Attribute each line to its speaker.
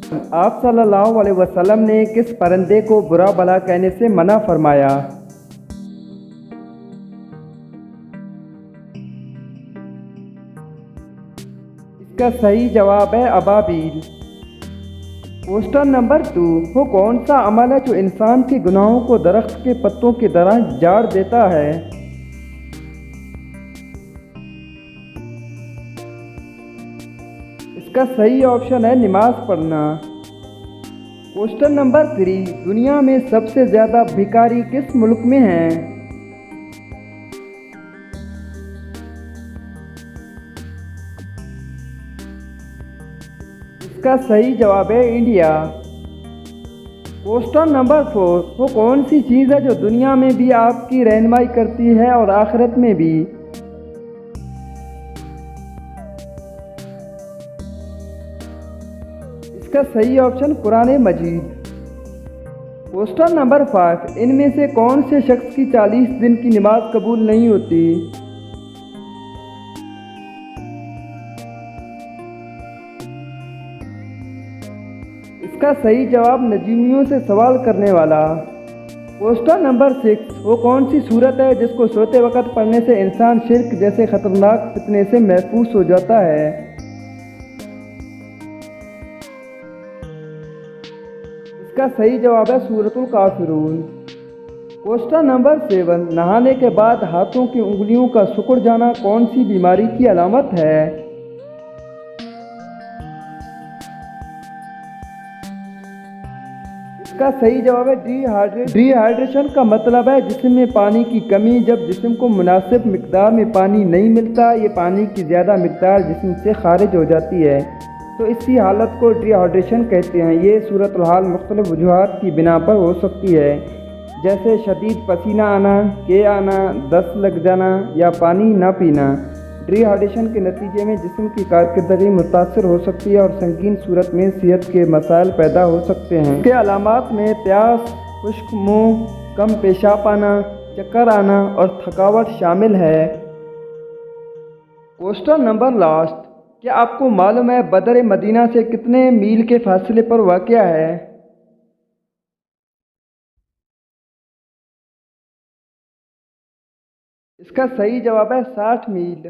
Speaker 1: آپ صلی اللہ علیہ وسلم نے کس پرندے کو برا بھلا کہنے سے منع فرمایا؟ اس کا صحیح جواب ہے ابابیل۔ کوسٹن نمبر 2، وہ کون سا عمل ہے جو انسان کے گناہوں کو درخت کے پتوں کی طرح جھاڑ دیتا ہے؟ اس کا صحیح آپشن ہے نماز پڑھنا۔ کوسٹن نمبر 3، دنیا میں سب سے زیادہ بھکاری کس ملک میں ہیں؟ اس کا صحیح جواب ہے انڈیا۔ کوسٹن نمبر 4، وہ کون سی چیز ہے جو دنیا میں بھی آپ کی رہنمائی کرتی ہے اور آخرت میں بھی؟ اس کا صحیح آپشن قرآن مجید۔ کوسٹن نمبر 5، ان میں سے کون سے شخص کی 40 دن کی نماز قبول نہیں ہوتی؟ اس کا صحیح جواب نجومیوں سے سوال کرنے والا۔ کوسٹن نمبر 6، وہ کون سی صورت ہے جس کو سوتے وقت پڑھنے سے انسان شرک جیسے خطرناک فتنے سے محفوظ ہو جاتا ہے؟ اس کا صحیح جواب ہے سورۃ الکافرون۔ کوسٹن نمبر 7، نہانے کے بعد ہاتھوں کی انگلیوں کا سکڑ جانا کون سی بیماری کی علامت ہے؟ اس کا صحیح جواب ہے ڈی ہائیڈریشن کا مطلب ہے جسم میں پانی کی کمی۔ جب جسم کو مناسب مقدار میں پانی نہیں ملتا، یہ پانی کی زیادہ مقدار جسم سے خارج ہو جاتی ہے، تو اسی حالت کو ڈی ہائیڈریشن کہتے ہیں۔ یہ صورتحال مختلف وجوہات کی بنا پر ہو سکتی ہے، جیسے شدید پسینہ آنا، کے آنا، دست لگ جانا یا پانی نہ پینا۔ ڈی ہائیڈریشن کے نتیجے میں جسم کی کارکردگی متاثر ہو سکتی ہے اور سنگین صورت میں صحت کے مسائل پیدا ہو سکتے ہیں۔ اس کے علامات میں پیاس، خشک منہ، کم پیشاب آنا، چکر آنا اور تھکاوٹ شامل ہے۔ کوسٹن نمبر لاسٹ، کیا آپ کو معلوم ہے بدر مدینہ سے کتنے میل کے فاصلے پر واقع ہے؟ اس کا صحیح جواب ہے 60 میل۔